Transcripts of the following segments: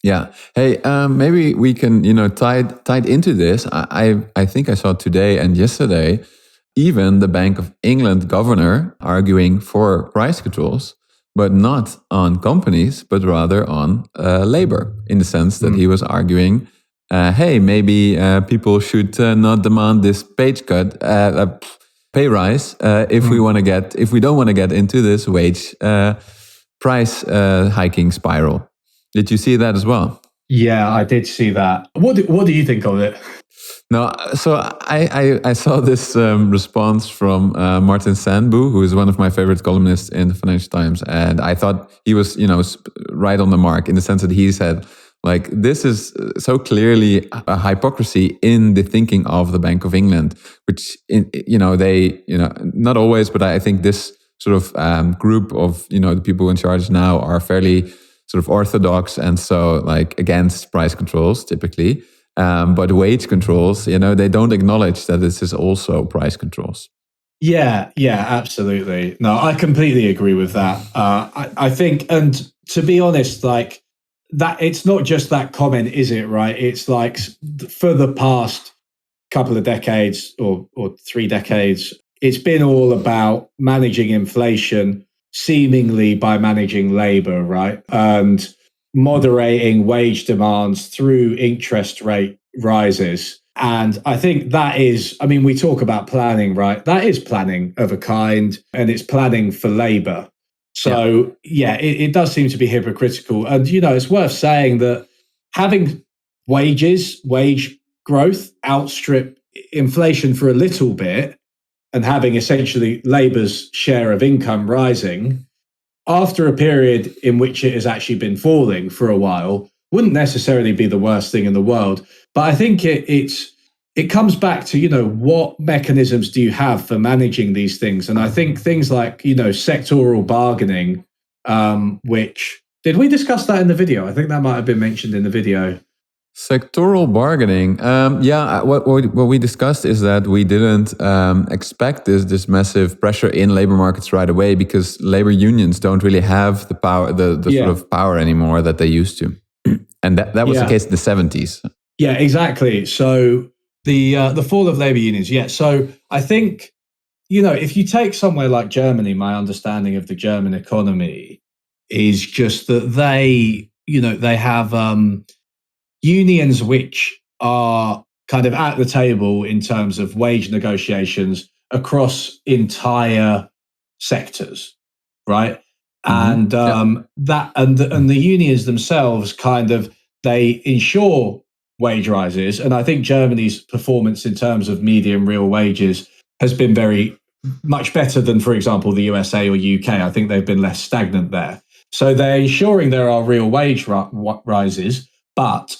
Yeah. Hey, maybe we can, tied into this. I think I saw today and yesterday, even the Bank of England governor arguing for price controls, but not on companies, but rather on labor, in the sense that he was arguing, hey, maybe people should not demand this pay rise if we don't want to get into this wage price hiking spiral. Did you see that as well? Yeah, I did see that. What do you think of it? No, so I saw this response from Martin Sandbu, who is one of my favorite columnists in the Financial Times, and I thought he was, right on the mark in the sense that he said, like, this is so clearly a hypocrisy in the thinking of the Bank of England, which, not always, but I think this sort of group of, the people in charge now are fairly sort of orthodox and so like against price controls typically. But wage controls, they don't acknowledge that this is also price controls. Yeah, absolutely. No, I completely agree with that. I think, and to be honest, like that, it's not just that comment, is it? Right? It's like for the past couple of decades or 3 decades, it's been all about managing inflation, seemingly by managing labor, right? And moderating wage demands through interest rate rises. And I think that is, I mean, we talk about planning, right? That is planning of a kind, and it's planning for labor. So, it does seem to be hypocritical. And, it's worth saying that having wage growth outstrip inflation for a little bit, and having essentially labor's share of income rising after a period in which it has actually been falling for a while wouldn't necessarily be the worst thing in the world. But I think it comes back to, what mechanisms do you have for managing these things? And I think things like, sectoral bargaining, which, did we discuss that in the video? I think that might have been mentioned in the video. Sectoral bargaining. What we discussed is that we didn't expect this massive pressure in labor markets right away because labor unions don't really have the power, the sort of power anymore that they used to. And that was the case in the 70s. Yeah, exactly. So the fall of labor unions. Yeah. So I think, if you take somewhere like Germany, my understanding of the German economy is just that they have unions which are kind of at the table in terms of wage negotiations across entire sectors, right? And the unions themselves kind of, they ensure wage rises. And I think Germany's performance in terms of median real wages has been very much better than, for example, the USA or UK. I think they've been less stagnant there. So they're ensuring there are real wage rises, but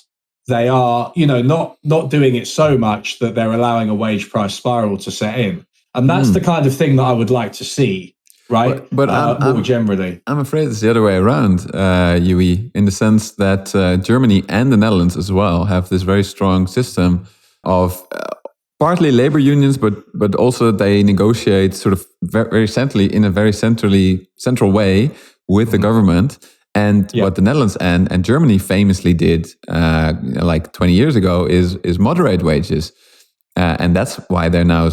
they are, not doing it so much that they're allowing a wage price spiral to set in. And that's the kind of thing that I would like to see, right? But more generally. I'm afraid it's the other way around, Joeri, in the sense that Germany and the Netherlands as well have this very strong system of partly labor unions, but also they negotiate sort of very centrally, in a very central way with the government. And what the Netherlands and Germany famously did like 20 years ago is moderate wages. And that's why they're now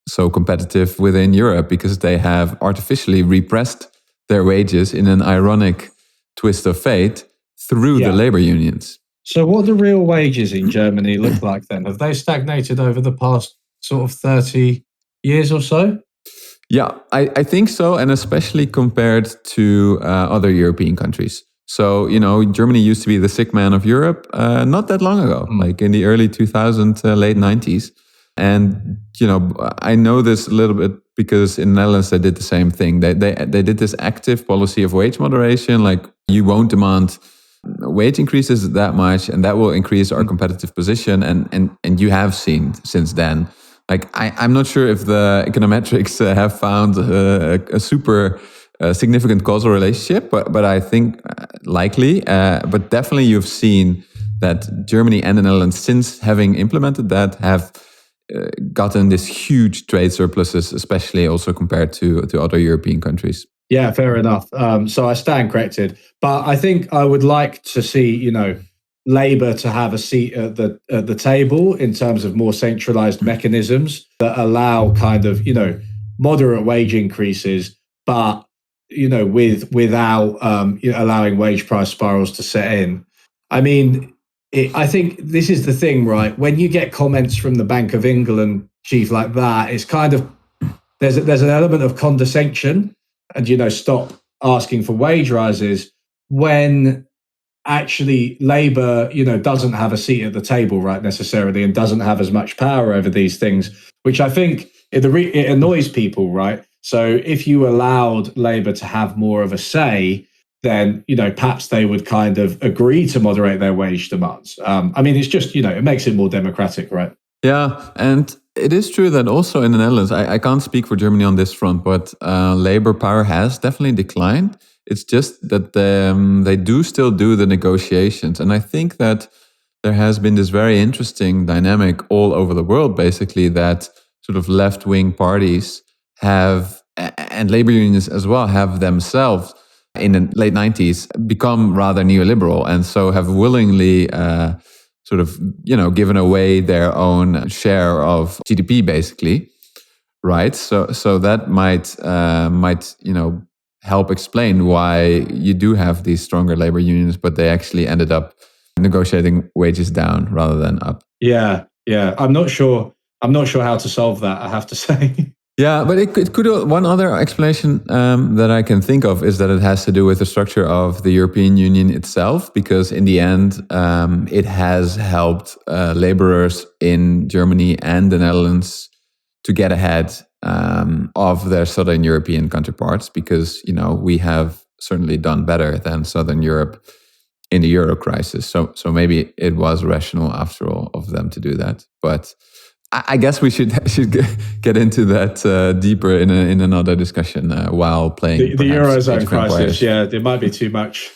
so competitive within Europe, because they have artificially repressed their wages in an ironic twist of fate through the labor unions. So what do real wages in Germany look like then? Have they stagnated over the past sort of 30 years or so? Yeah, I think so, and especially compared to other European countries. So, Germany used to be the sick man of Europe not that long ago, like in the early 2000s, late 90s. And, I know this a little bit because in the Netherlands, they did the same thing. They did this active policy of wage moderation, like you won't demand wage increases that much, and that will increase our competitive position. And you have seen since then, like, I'm not sure if the econometrics have found a super significant causal relationship, but I think likely. But definitely you've seen that Germany and the Netherlands, since having implemented that, have gotten this huge trade surpluses, especially also compared to other European countries. Yeah, fair enough. So I stand corrected. But I think I would like to see, Labour to have a seat at the table in terms of more centralised mechanisms that allow kind of moderate wage increases, but without allowing wage price spirals to set in. I mean, I think this is the thing, right? When you get comments from the Bank of England chief like that, it's kind of there's an element of condescension, and stop asking for wage rises when actually Labour, doesn't have a seat at the table, right, necessarily, and doesn't have as much power over these things, which I think it annoys people, right? So if you allowed Labour to have more of a say, then perhaps they would kind of agree to moderate their wage demands. I mean, it's just it makes it more democratic, right? Yeah, and it is true that also in the Netherlands, I can't speak for Germany on this front, but labor power has definitely declined. It's just that they do still do the negotiations. And I think that there has been this very interesting dynamic all over the world, basically, that sort of left-wing parties have, and labor unions as well, have themselves in the late 90s become rather neoliberal, and so have willingly sort of, given away their own share of GDP, basically, right? So that might help explain why you do have these stronger labor unions, but they actually ended up negotiating wages down rather than up. Yeah. I'm not sure how to solve that, I have to say. Yeah, but it could. One other explanation that I can think of is that it has to do with the structure of the European Union itself, because in the end, it has helped laborers in Germany and the Netherlands to get ahead of their Southern European counterparts, because we have certainly done better than Southern Europe in the Euro crisis. So maybe it was rational after all of them to do that, but I guess we should get into that deeper in another discussion while playing the Eurozone crisis. Yeah, it might be too much.